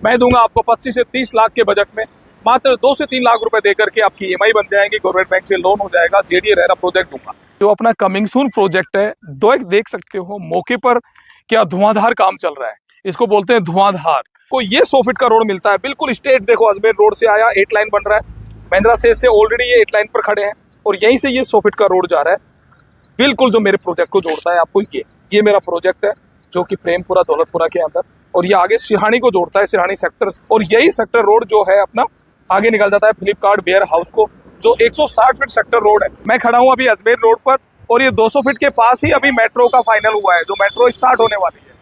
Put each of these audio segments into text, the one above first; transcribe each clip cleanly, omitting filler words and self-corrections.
मैं दूंगा आपको 25 से 30 लाख के बजट में, मात्र 2 से 3 लाख रुपए देकर के आपकी ईएमआई बन जाएंगी, गवर्नमेंट बैंक से लोन हो जाएगा, जेडीए रेरा प्रोजेक्ट दूंगा। जो अपना कमिंग सून प्रोजेक्ट है, दो एक देख सकते हो मौके पर क्या धुआंधार काम चल रहा है, इसको बोलते हैं धुआंधार। को ये 100 फीट का रोड मिलता है, बिल्कुल स्ट्रेट। देखो अजमेर रोड से आया, 8 लाइन बन रहा है, महिंद्रा सेज से ऑलरेडी ये 8 लाइन पर खड़े हैं और यहीं से ये 100 फीट का रोड जा रहा है, बिल्कुल जो मेरे प्रोजेक्ट को जोड़ता है आपको। ये मेरा प्रोजेक्ट है जो कि प्रेमपुरा दौलतपुरा के अंदर, और ये आगे सिरहानी को जोड़ता है, सिरहानी सेक्टर, और यही सेक्टर रोड जो है अपना आगे निकल जाता है फ्लिपकार्ट वेयर हाउस को, जो 160 फीट सेक्टर रोड है। मैं खड़ा हूँ अभी अजमेर रोड पर और ये 200 फीट के पास ही अभी मेट्रो का फाइनल हुआ है, जो मेट्रो स्टार्ट होने वाली है।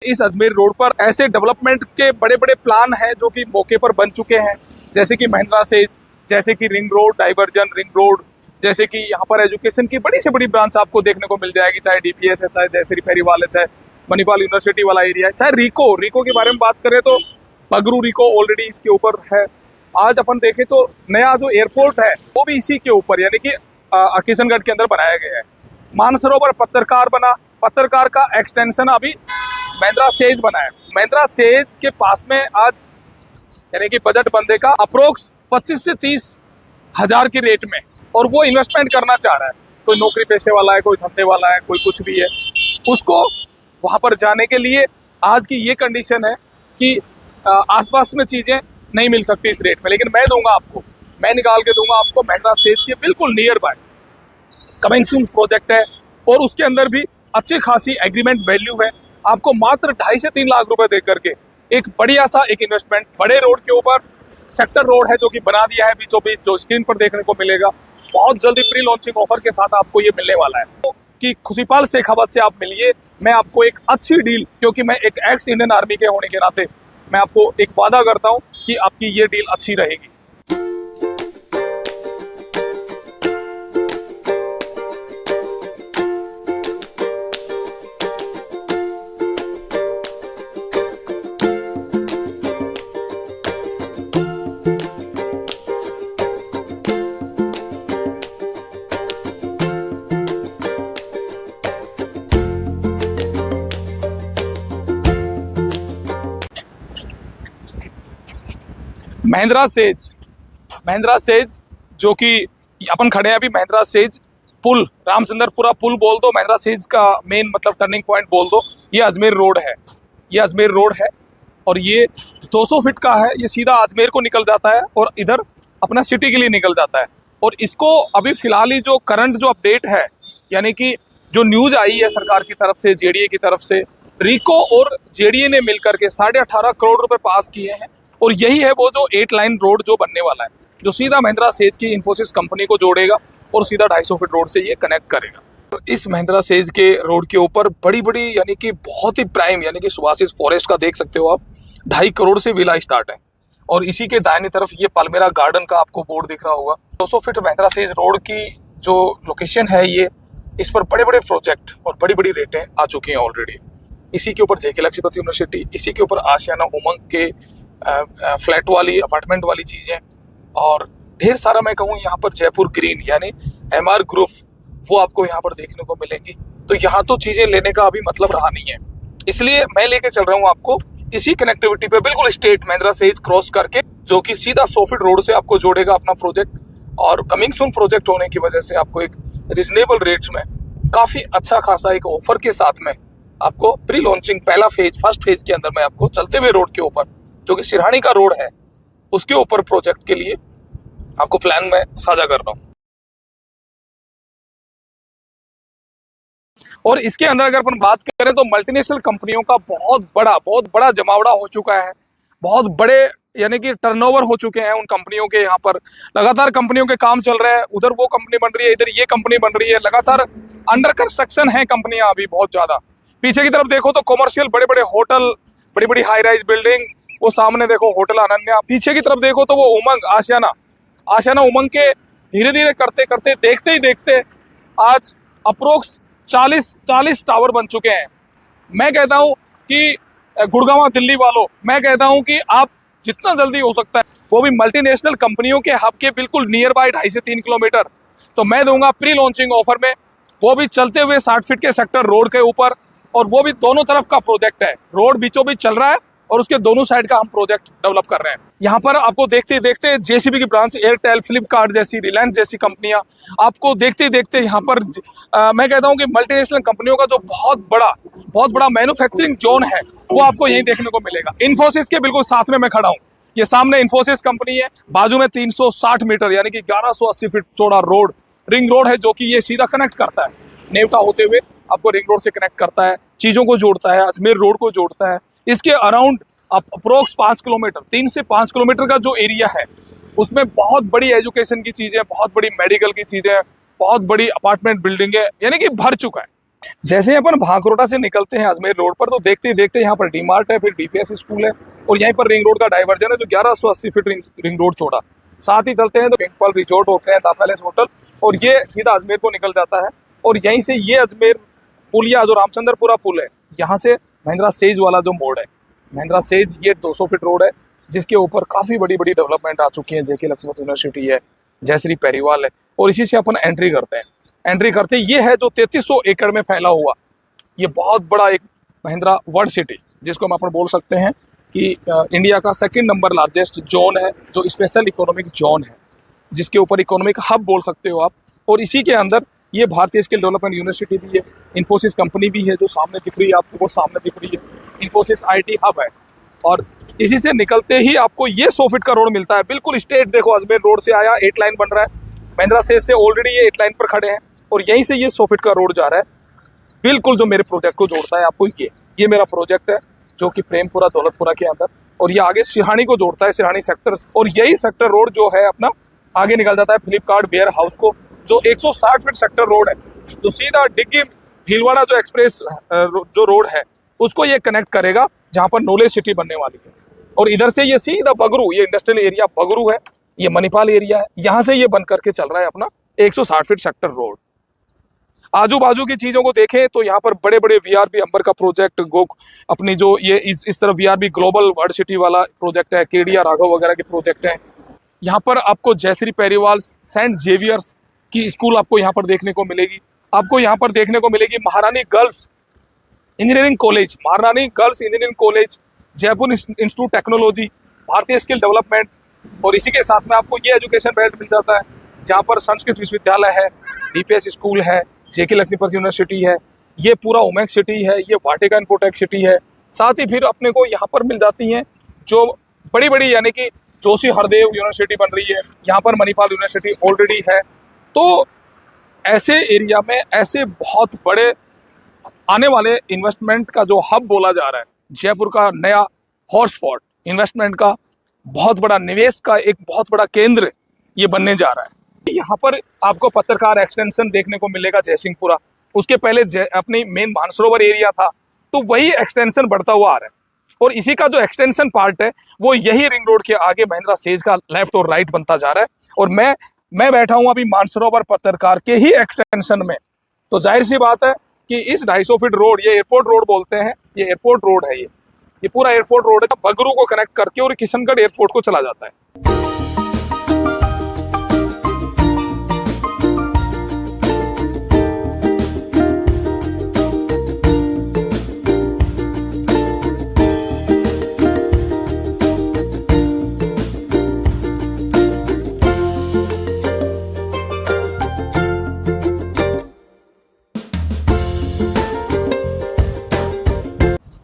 इस अजमेर रोड पर ऐसे डेवलपमेंट के बड़े बड़े प्लान हैं जो कि मौके पर बन चुके हैं, जैसे कि महिंद्रा सेज, जैसे कि ring road, diversion ring road, जैसे कि यहाँ पर एजुकेशन की बड़ी से बड़ी ब्रांच आपको देखने को मिल जाएगी, चाहे डीपीएस है, चाहे जयश्री फेरी वाले, चाहे मणिपाल यूनिवर्सिटी वाला एरिया है, चाहे रिको के बारे में बात करें तो बगरू रिको ऑलरेडी इसके ऊपर है। आज अपन देखें तो नया जो एयरपोर्ट है वो भी इसी के ऊपर, यानी कि किशनगढ़ के अंदर बनाया गया है। मानसरोवर पत्रकार बना, पत्रकार का एक्सटेंशन अभी महिंद्रा सेज बना है। महिंद्रा सेज के पास में आज यानी कि बजट बंदे का अप्रोक्स 25 से 30 हजार की रेट में, और वो इन्वेस्टमेंट करना चाह रहा है। कोई नौकरी पेशे वाला है, कोई धंधे वाला है, कोई कुछ भी है, उसको वहां पर जाने के लिए आज की ये कंडीशन है कि आसपास में चीजें नहीं मिल सकती इस रेट में, लेकिन मैं दूंगा आपको, मैं निकाल के दूंगा आपको महिंद्रा सेज के बिल्कुल near by. Coming soon project है और उसके अंदर भी अच्छी खासी एग्रीमेंट वैल्यू है। आपको मात्र 2.5 से 3 लाख रुपए दे करके एक बढ़िया सा एक इन्वेस्टमेंट बड़े रोड के ऊपर, सेक्टर रोड है जो कि बना दिया है बीचों बीच, जो स्क्रीन पर देखने को मिलेगा। बहुत जल्दी प्री लॉन्चिंग ऑफर के साथ आपको ये मिलने वाला है, तो कि खुशीपाल शेखावत से आप मिलिए। मैं आपको एक अच्छी डील, क्योंकि मैं एक एक्स इंडियन आर्मी के होने के नाते मैं आपको एक वादा करता हूं कि आपकी ये डील अच्छी रहेगी। महिंद्रा सेज जो कि अपन खड़े हैं अभी, महिंद्रा सेज पुल, रामचंद्रपुरा पुल बोल दो, महिंद्रा सेज का मेन मतलब टर्निंग पॉइंट बोल दो। ये अजमेर रोड है, ये अजमेर रोड है और ये 200 फीट का है। ये सीधा अजमेर को निकल जाता है और इधर अपना सिटी के लिए निकल जाता है। और इसको अभी फिलहाल ही जो करंट जो अपडेट है, यानी कि जो न्यूज आई है सरकार की तरफ से, जेडीए की तरफ से, रिको और जेडीए ने मिलकर के 18.5 करोड़ रुपए पास किए हैं, और यही है वो जो 8 लाइन रोड जो बनने वाला है, जो सीधा महिंद्रा सेज की इन्फोसिस कंपनी को जोड़ेगा और सीधा 250 फीट रोड से ये कनेक्ट करेगा। तो इस महिंद्रा सेज के रोड के ऊपर बड़ी बड़ी यानी कि बहुत ही प्राइम, यानी कि सुभाषिस फॉरेस्ट का देख सकते हो आप, 2.5 करोड़ से विला स्टार्ट है। और इसी के दाहिनी तरफ ये पालमेरा गार्डन का आपको बोर्ड दिख रहा होगा। 200 फीट महिंद्रा सेज रोड की जो लोकेशन है ये, इस पर बड़े बड़े प्रोजेक्ट और बड़ी बड़ी रेटें आ चुकी हैं ऑलरेडी। इसी के ऊपर जेके लक्ष्मीपति यूनिवर्सिटी, इसी के ऊपर आशियाना उमंग के फ्लैट वाली, अपार्टमेंट वाली चीज़ें, और ढेर सारा मैं कहूँ यहाँ पर जयपुर ग्रीन यानी एमआर ग्रुप, वो आपको यहाँ पर देखने को मिलेंगी। तो यहाँ तो चीज़ें लेने का अभी मतलब रहा नहीं है, इसलिए मैं लेके चल रहा हूँ आपको इसी कनेक्टिविटी पे, बिल्कुल स्ट्रेट महिंद्रा सेज क्रॉस करके, जो कि सीधा 100 फीट रोड से आपको जोड़ेगा अपना प्रोजेक्ट। और कमिंग सून प्रोजेक्ट होने की वजह से आपको एक रिजनेबल रेट्स में काफ़ी अच्छा खासा एक ऑफर के साथ में आपको प्री लॉन्चिंग पहला फेज, फर्स्ट फेज के अंदर मैं आपको चलते हुए रोड के ऊपर, जो कि सिरहानी का रोड है, उसके ऊपर प्रोजेक्ट के लिए आपको प्लान में साझा कर रहा हूं। और इसके अंदर अगर अपन बात करें तो मल्टीनेशनल कंपनियों का बहुत बड़ा जमावड़ा हो चुका है, बहुत बड़े यानी कि टर्नओवर हो चुके हैं उन कंपनियों के। यहाँ पर लगातार कंपनियों के काम चल रहे हैं, उधर वो कंपनी बन रही है, इधर ये कंपनी बन रही है, लगातार अंडर कंस्ट्रक्शन है कंपनियां अभी बहुत ज्यादा। पीछे की तरफ देखो तो कॉमर्शियल बड़े बड़े होटल, बड़ी बड़ी हाई राइज बिल्डिंग, वो सामने देखो होटल अनन्या, पीछे की तरफ देखो तो वो उमंग, आशियाना उमंग के धीरे धीरे करते करते देखते ही देखते आज अप्रोक्स 40 टावर बन चुके हैं। मैं कहता हूं कि गुड़गांव दिल्ली वालों, मैं कहता हूं कि आप जितना जल्दी हो सकता है, वो भी मल्टीनेशनल कंपनियों के हब के बिल्कुल नियर बाय 2.5 से 3 किलोमीटर, तो मैं दूंगा प्री लॉन्चिंग ऑफर में, वो भी चलते हुए 60 फीट के सेक्टर रोड के ऊपर, और वो भी दोनों तरफ का प्रोजेक्ट है। रोड बीचों बीच चल रहा है और उसके दोनों साइड का हम प्रोजेक्ट डेवलप कर रहे हैं। यहाँ पर आपको देखते देखते जेसीबी की ब्रांच, एयरटेल, फ्लिपकार्ट जैसी, रिलायंस जैसी कंपनियां आपको देखते देखते यहाँ पर मैं कहता हूँ कि मल्टीनेशनल कंपनियों का जो बहुत बड़ा मैन्युफैक्चरिंग जोन है वो आपको यहीं देखने को मिलेगा। इन्फोसिस के बिल्कुल साथ में मैं खड़ा हूँ। ये सामने इन्फोसिस कंपनी है, बाजू में 360 मीटर यानी कि 1180 फीट चौड़ा रोड, रिंग रोड है, जो कि ये सीधा कनेक्ट करता है नेवटा होते हुए, आपको रिंग रोड से कनेक्ट करता है, चीजों को जोड़ता है, अजमेर रोड को जोड़ता है। इसके अराउंड अप्रोक्स 5 किलोमीटर, 3 से 5 किलोमीटर का जो एरिया है उसमें बहुत बड़ी एजुकेशन की चीजें, बहुत बड़ी मेडिकल की चीजें, बहुत बड़ी अपार्टमेंट बिल्डिंगें यानी कि भर चुका है। जैसे ही अपन भांकरोटा से निकलते हैं अजमेर रोड पर, तो देखते ही देखते यहाँ पर डीमार्ट है, फिर डीपीएस स्कूल है, और यहीं पर रिंग रोड का डाइवर्जन है जो 1180 फीट रिंग रोड चौड़ा। साथ ही चलते हैं तो पिंकपल रिजॉर्ट होते हैं, द पैलेस होटल, और ये सीधा अजमेर को निकल जाता है। और यहीं से ये अजमेर पुलिया जो रामचंद्रपुरा पुल है, यहाँ से महिंद्रा सेज वाला जो मोड़ है, महिंद्रा सेज, ये 200 फीट रोड है जिसके ऊपर काफ़ी बड़ी बड़ी डेवलपमेंट आ चुकी है। जेके लक्ष्मण यूनिवर्सिटी है, जयश्री पेरीवाल है, और इसी से अपन एंट्री करते हैं। एंट्री करते ये है जो 3300 एकड़ में फैला हुआ ये बहुत बड़ा एक महिंद्रा वर्ल्ड सिटी, जिसको हम अपन बोल सकते हैं कि इंडिया का सेकंड नंबर लार्जेस्ट जोन है, जो स्पेशल इकोनॉमिक जोन है, जिसके ऊपर इकोनॉमिक हब बोल सकते हो आप। और इसी के अंदर ये भारतीय स्किल डेवलपमेंट यूनिवर्सिटी भी है, इन्फोसिस कंपनी भी है जो सामने दिख रही है आपको, वो सामने दिख रही है, इन्फोसिस आईटी हब है। और इसी से निकलते ही आपको ये 100 फीट का रोड मिलता है, बिल्कुल स्ट्रेट। देखो अजमेर रोड से आया, 8 लाइन बन रहा है, महिंद्रा सेज से ऑलरेडी ये 8 लाइन पर खड़े हैं, और यहीं से ये 100 फीट का रोड जा रहा है बिल्कुल, जो मेरे प्रोजेक्ट को जोड़ता है आपको। ये मेरा प्रोजेक्ट है जो कि प्रेमपुरा दौलतपुरा के अंदर, और ये आगे सिरहानी को जोड़ता है, सिरहानी सेक्टर, और यही सेक्टर रोड जो है अपना आगे निकल जाता है फ्लिपकार्ट वेयर हाउस को, जो 160 फीट सेक्टर रोड है, तो सीधा डिग्गी भीलवाड़ा जो एक्सप्रेस जो रोड है उसको ये कनेक्ट करेगा, जहाँ पर नॉलेज सिटी बनने वाली है। और इधर से ये सीधा बगरू, ये इंडस्ट्रियल एरिया बगरू है, ये मणिपाल एरिया है, यहाँ से ये बन करके चल रहा है अपना 160 फीट सेक्टर रोड। आजू बाजू की चीज़ों को देखें तो यहाँ पर बड़े बड़े वीआरबी अंबर का प्रोजेक्ट, अपनी जो ये इस तरफ वीआरबी ग्लोबल वर्ल्ड सिटी वाला प्रोजेक्ट है, केडिया राघव वगैरह के प्रोजेक्ट हैं। यहाँ पर आपको जयश्री पेरीवाल, सेंट जेवियर्स की स्कूल आपको यहाँ पर देखने को मिलेगी। आपको यहाँ पर देखने को मिलेगी महारानी गर्ल्स इंजीनियरिंग कॉलेज, महारानी girls engineering college, Jaipur institute technology, भारतीय स्किल डेवलपमेंट, और इसी के साथ में आपको ये एजुकेशन बेल्ट मिल जाता है जहाँ पर संस्कृत विश्वविद्यालय है, डीपीएस स्कूल है, जेके लक्ष्मीपति यूनिवर्सिटी है, ये पूरा ओमेक सिटी है, ये वाटिका इन्फोटेक सिटी है। साथ ही फिर अपने को यहाँ पर मिल जाती हैं जो बड़ी बड़ी, यानी कि जोशी हरदेव यूनिवर्सिटी बन रही है, यहाँ पर मणिपाल यूनिवर्सिटी ऑलरेडी है। तो ऐसे एरिया में ऐसे बहुत बड़े आने वाले इन्वेस्टमेंट का जो हब बोला जा रहा है, जयपुर का नया हॉटस्पॉट, इन्वेस्टमेंट का बहुत बड़ा, निवेश का एक बहुत बड़ा केंद्र ये बनने जा रहा है। यहाँ पर आपको पत्रकार एक्सटेंशन देखने को मिलेगा जयसिंहपुरा, उसके पहले अपनी मेन मानसरोवर एरिया था, तो वही एक्सटेंशन बढ़ता हुआ आ रहा है। और इसी का जो एक्सटेंशन पार्ट है वो यही रिंग रोड के आगे महिंद्रा सेज का लेफ्ट और राइट बनता जा रहा है। और मैं बैठा हूँ अभी मानसरोवर पत्रकार के ही एक्सटेंशन में। तो जाहिर सी बात है कि इस 250 फीट रोड, ये एयरपोर्ट रोड बोलते हैं, ये एयरपोर्ट रोड है, ये पूरा एयरपोर्ट रोड है, बगरू को कनेक्ट करके और किशनगढ़ एयरपोर्ट को चला जाता है।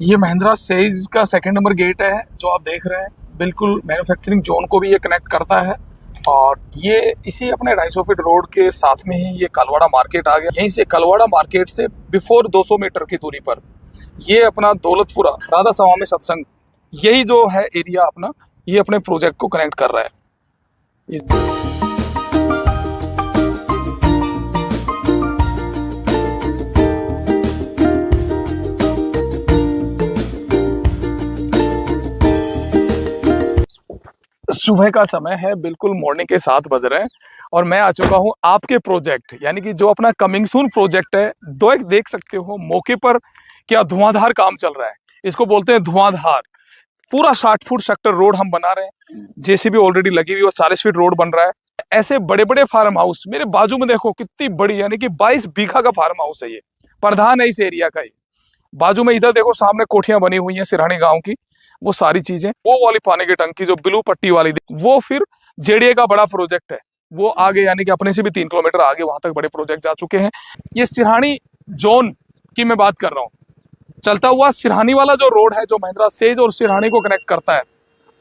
ये महिंद्रा सेज का सेकंड नंबर गेट है जो आप देख रहे हैं, बिल्कुल मैन्युफैक्चरिंग जोन को भी ये कनेक्ट करता है। और ये इसी अपने 250 फीट रोड के साथ में ही ये कलवाड़ा मार्केट आ गया। यहीं से कलवाड़ा मार्केट से बिफोर 200 मीटर की दूरी पर ये अपना दौलतपुरा राधा स्वामी सत्संग, यही जो है एरिया अपना, ये अपने प्रोजेक्ट को कनेक्ट कर रहा है। सुबह का समय है, बिल्कुल मॉर्निंग के 7 बज रहे हैं, और मैं आ चुका हूं आपके प्रोजेक्ट, यानी कि जो अपना कमिंग सून प्रोजेक्ट है। देख सकते हो मौके पर क्या धुआंधार काम चल रहा है, इसको बोलते हैं धुआंधार। पूरा 60 फुट सेक्टर रोड हम बना रहे हैं, जेसीबी ऑलरेडी लगी हुई और 40 फीट रोड बन रहा है। ऐसे बड़े बड़े फार्म हाउस मेरे बाजू में देखो कितनी बड़ी, यानी कि 22 बीघा का फार्म हाउस है, ये प्रधान है इस एरिया का। ये बाजू में इधर देखो सामने कोठियां बनी हुई हैं सिरहानी गाँव की, वो सारी चीजें, वो वाली पानी की टंकी जो ब्लू पट्टी वाली, वो फिर जेडीए का बड़ा प्रोजेक्ट है, वो आगे यानी कि अपने से भी 3 किलोमीटर आगे वहां तक बड़े प्रोजेक्ट जा चुके हैं। ये सिरहानी जोन की मैं बात कर रहा हूँ। चलता हुआ सिरहानी वाला जो रोड है जो महिंद्रा सेज और सिरहानी को कनेक्ट करता है,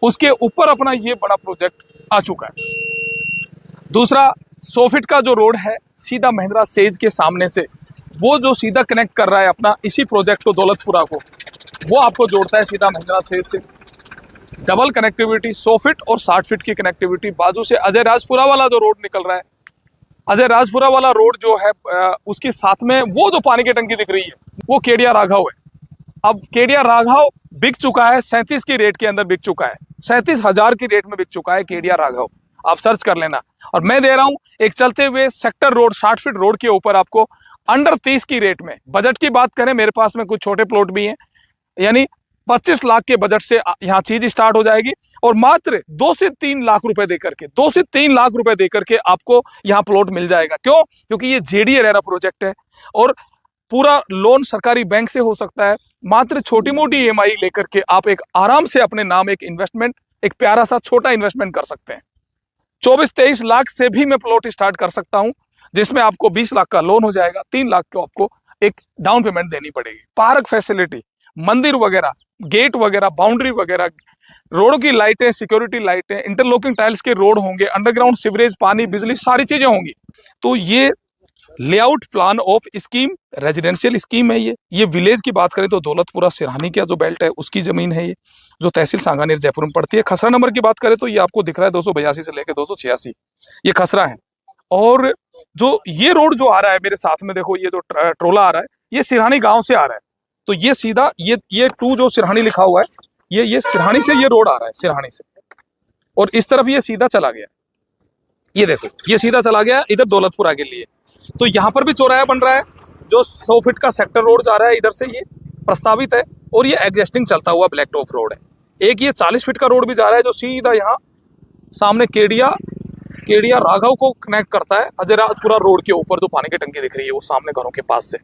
उसके ऊपर अपना ये बड़ा प्रोजेक्ट आ चुका है। दूसरा 100 फीट का जो रोड है सीधा महिंद्रा सेज के सामने से, वो जो सीधा कनेक्ट कर रहा है अपना इसी प्रोजेक्ट को, दौलतपुरा को, वो आपको जोड़ता है सीधा महिंद्रा सेज से। डबल कनेक्टिविटी 100 फीट और 60 फीट की कनेक्टिविटी। बाजू से अजय राजपुरा वाला जो रोड निकल रहा है, अजय राजपुरा वाला रोड जो है उसके साथ में वो जो पानी की टंकी दिख रही है वो केडिया राघव है। अब केडिया राघव बिक चुका है 37 की रेट के अंदर, बिक चुका है 37,000 की रेट में बिक चुका है केडिया राघव, आप सर्च कर लेना। और मैं दे रहा हूं एक चलते हुए सेक्टर रोड 60 फीट रोड के ऊपर आपको अंडर 30 की रेट में। बजट की बात करें, मेरे पास में कुछ छोटे प्लॉट भी हैं, यानी 25 लाख के बजट से यहाँ चीज स्टार्ट हो जाएगी और मात्र 2 से 3 लाख रुपए देकर के, 2 से 3 लाख रुपए देकर के आपको यहाँ प्लॉट मिल जाएगा। क्यों? क्योंकि ये जेडीए रेरा प्रोजेक्ट है और पूरा लोन सरकारी बैंक से हो सकता है। मात्र छोटी मोटी ईएमआई लेकर के आप एक आराम से अपने नाम एक इन्वेस्टमेंट, एक प्यारा सा छोटा इन्वेस्टमेंट कर सकते हैं। 24-23 लाख से भी मैं प्लॉट स्टार्ट कर सकता हूं, जिसमें आपको 20 लाख का लोन हो जाएगा, 3 लाख को आपको एक डाउन पेमेंट देनी पड़ेगी। पार्क फैसिलिटी, मंदिर वगैरह, गेट वगैरह, बाउंड्री वगैरह, रोड की लाइटें, सिक्योरिटी लाइटें, इंटरलॉकिंग टाइल्स के रोड होंगे, अंडरग्राउंड सीवरेज, पानी, बिजली, सारी चीजें होंगी। तो ये layout plan of scheme, residential scheme है। ये विलेज की बात करें तो दौलतपुरा सिरहानी का जो बेल्ट है उसकी जमीन है ये, जो तहसील सांगानेर जयपुर में पड़ती है। खसरा नंबर की बात करें तो ये आपको दिख रहा है 282 से लेकर 286, ये खसरा है। और जो ये रोड जो आ रहा है मेरे साथ में, देखो ये जो ट्रोला आ रहा है, ये सिरहानी गांव से आ रहा है। तो ये सीधा ये 2 जो सिरहानी लिखा हुआ है, ये सिरहानी से ये रोड आ रहा है, सिरहानी से, और इस तरफ ये सीधा चला गया, ये देखो ये सीधा चला गया इधर दौलतपुरा के लिए। तो यहाँ पर भी चौराहा बन रहा है, जो 100 फीट का सेक्टर रोड जा रहा है इधर से, ये प्रस्तावित है। और ये एग्जिस्टिंग चलता हुआ ब्लैक टॉप रोड है। एक ये 40 फीट का रोड भी जा रहा है, जो सीधा यहाँ सामने केडिया राघव को कनेक्ट करता है अजय राजपुरा रोड के ऊपर, जो पानी की टंकी दिख रही है वो सामने घरों के पास से।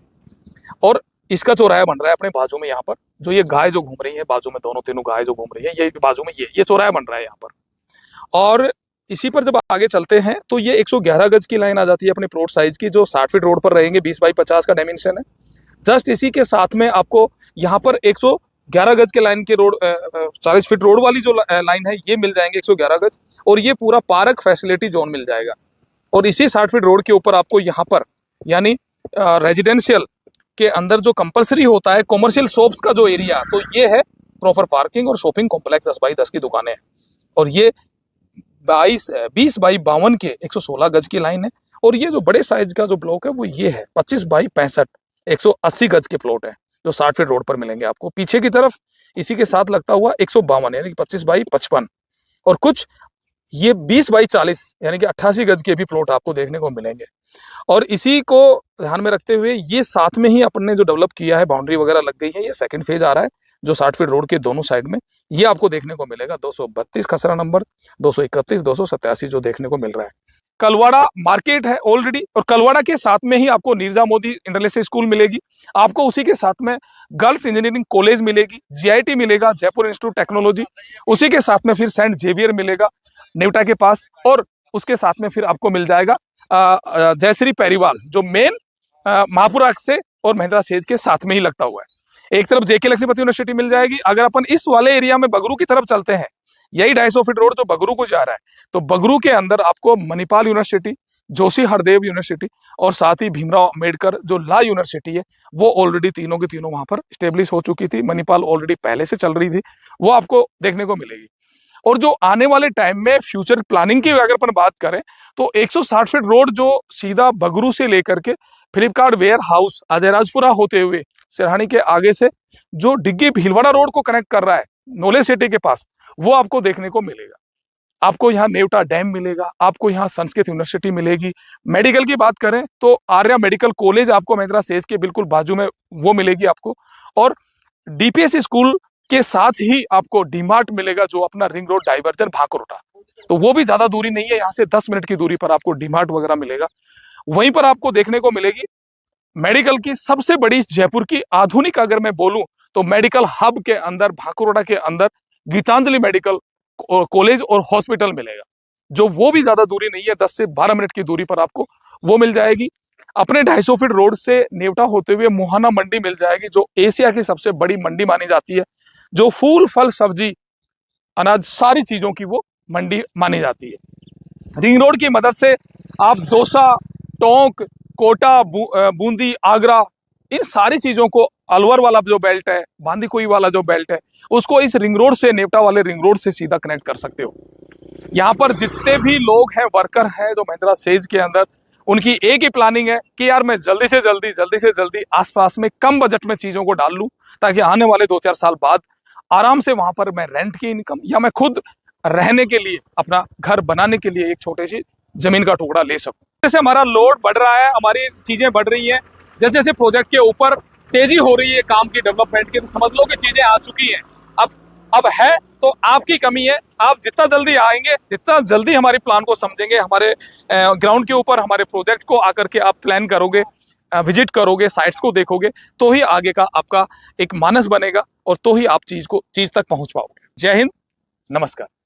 और इसका चौराहा बन रहा है अपने बाजू में, यहाँ पर जो ये गाय जो घूम रही है बाजू में, दोनों तीनों गाय जो घूम रही है, ये बाजू में ये चौराहा बन रहा है यहाँ पर। और इसी पर जब आगे चलते हैं तो ये 111 गज की लाइन आ जाती है अपने प्लॉट साइज की, जो 60 फीट रोड पर रहेंगे, 20 बाई 50 का डायमेंशन है। जस्ट इसी के साथ में आपको यहाँ पर 111 गज के लाइन के रोड, 40 फीट रोड वाली जो लाइन है ये मिल जाएंगे 111 गज, और ये पूरा पार्क फैसिलिटी जोन मिल जाएगा। और इसी 60 फीट रोड के ऊपर आपको यहाँ पर यानी रेजिडेंशियल के अंदर जो कंपलसरी होता है कॉमर्शियल शॉप्स का जो एरिया, तो ये है प्रॉपर पार्किंग और शॉपिंग कॉम्प्लेक्स 10 बाई 10 की दुकानें हैं। और ये 20 बाई 52 के 116 गज की लाइन है। और ये जो बड़े साइज का जो ब्लॉक है वो ये है 25 बाई 65 180 गज के प्लॉट है, जो 60 फीट रोड पर मिलेंगे आपको। पीछे की तरफ इसी के साथ लगता हुआ 152 यानी कि 25 बाई 55, और कुछ ये 20 बाई 40 यानी कि 88 गज के भी प्लॉट आपको देखने को मिलेंगे। और इसी को ध्यान में रखते हुए ये साथ में ही अपन ने जो डेवलप किया है, बाउंड्री वगैरह लग गई है, ये सेकंड फेज आ रहा है जो 60 फीट रोड के दोनों साइड में ये आपको देखने को मिलेगा। 232 खसरा नंबर, 231, 287 जो देखने को मिल रहा है। कलवाड़ा मार्केट है ऑलरेडी, और कलवाड़ा के साथ में ही आपको नीरजा मोदी इंटरनेशनल स्कूल मिलेगी, आपको उसी के साथ में गर्ल्स इंजीनियरिंग कॉलेज मिलेगी, जीआईटी मिलेगा, जयपुर इंस्टीट्यूट टेक्नोलॉजी, उसी के साथ में फिर सेंट जेवियर मिलेगा नेवटा के पास, और उसके साथ में फिर आपको मिल जाएगा जयश्री पेरीवाल, जो मेन महापुरा से और महिंद्रा सेज के साथ में ही लगता हुआ है। एक तरफ जेके लक्ष्मीपति यूनिवर्सिटी मिल जाएगी। अगर अपन इस वाले एरिया में बगरू की तरफ चलते हैं, यही 250 फीट रोड जो बगरू को जा रहा है, तो बगरू के अंदर आपको मणिपाल यूनिवर्सिटी, जोशी हरदेव यूनिवर्सिटी, और साथ ही भीमराव अंबेडकर जो ला यूनिवर्सिटी है, वो ऑलरेडी तीनों की तीनों वहां पर स्टेब्लिश हो चुकी थी। मणिपाल ऑलरेडी पहले से चल रही थी, वो आपको देखने को मिलेगी। और जो आने वाले टाइम में फ्यूचर प्लानिंग की अगर अपन बात करें तो 160 फीट रोड जो सीधा बगरू से लेकर के फ्लिपकार्ट वेयर हाउस अजयराजपुरा होते हुए सिरहानी के आगे से जो डिग्गी भीलवाड़ा रोड को कनेक्ट कर रहा है नॉलेज सिटी के पास, वो आपको देखने को मिलेगा। आपको यहाँ नेवटा डैम मिलेगा, आपको यहाँ संस्कृत यूनिवर्सिटी मिलेगी। मेडिकल की बात करें तो आर्या मेडिकल कॉलेज आपको महिंद्रा सेज के बिल्कुल बाजू में वो मिलेगी आपको, और डीपीएस स्कूल के साथ ही आपको डीमार्ट मिलेगा, जो अपना रिंग रोड डाइवर्जन भाकुरोटा, तो वो भी ज्यादा दूरी नहीं है, यहाँ से 10 मिनट की दूरी पर आपको डीमार्ट वगैरह मिलेगा। वहीं पर आपको देखने को मिलेगी मेडिकल की सबसे बड़ी जयपुर की आधुनिक, अगर मैं बोलूं तो मेडिकल हब के अंदर भाकुरोटा के अंदर गीतांजलि मेडिकल कॉलेज और हॉस्पिटल मिलेगा, जो वो भी ज्यादा दूरी नहीं है, 10 से 12 मिनट की दूरी पर आपको वो मिल जाएगी। अपने 250 फीट रोड से नेवटा होते हुए मोहाना मंडी मिल जाएगी, जो एशिया की सबसे बड़ी मंडी मानी जाती है, जो फूल फल सब्जी अनाज सारी चीजों की वो मंडी मानी जाती है। रिंग रोड की मदद से आप दौसा, टोंक, कोटा, बूंदी, आगरा, इन सारी चीजों को, अलवर वाला जो बेल्ट है, बांदीकुई वाला जो बेल्ट है, उसको इस रिंग रोड से, नेवटा वाले रिंग रोड से सीधा कनेक्ट कर सकते हो। यहाँ पर जितने भी लोग हैं, वर्कर हैं जो महिंद्रा सेज के अंदर, उनकी एक ही प्लानिंग है कि यार मैं जल्दी से जल्दी आसपास में कम बजट में चीजों को डाल लूं, ताकि आने वाले 2-4 साल बाद आराम से वहां पर मैं रेंट की इनकम या मैं खुद रहने के लिए, अपना घर बनाने के लिए एक छोटी सी जमीन का टुकड़ा ले सकूं। जैसे हमारा लोड बढ़ रहा है, हमारी चीजें बढ़ रही हैं, जैसे जैसे प्रोजेक्ट के ऊपर तेजी हो रही है काम की, डेवलपमेंट की, तो समझ लो कि चीजें आ चुकी हैं। अब है तो आपकी कमी है। आप जितना जल्दी आएंगे, जितना जल्दी हमारी प्लान को समझेंगे, हमारे ग्राउंड के ऊपर हमारे प्रोजेक्ट को आकर के आप प्लान करोगे, विजिट करोगे, साइट्स को देखोगे, तो ही आगे का आपका एक मानस बनेगा और तो ही आप चीज तक पहुंच पाओगे। जय हिंद, नमस्कार।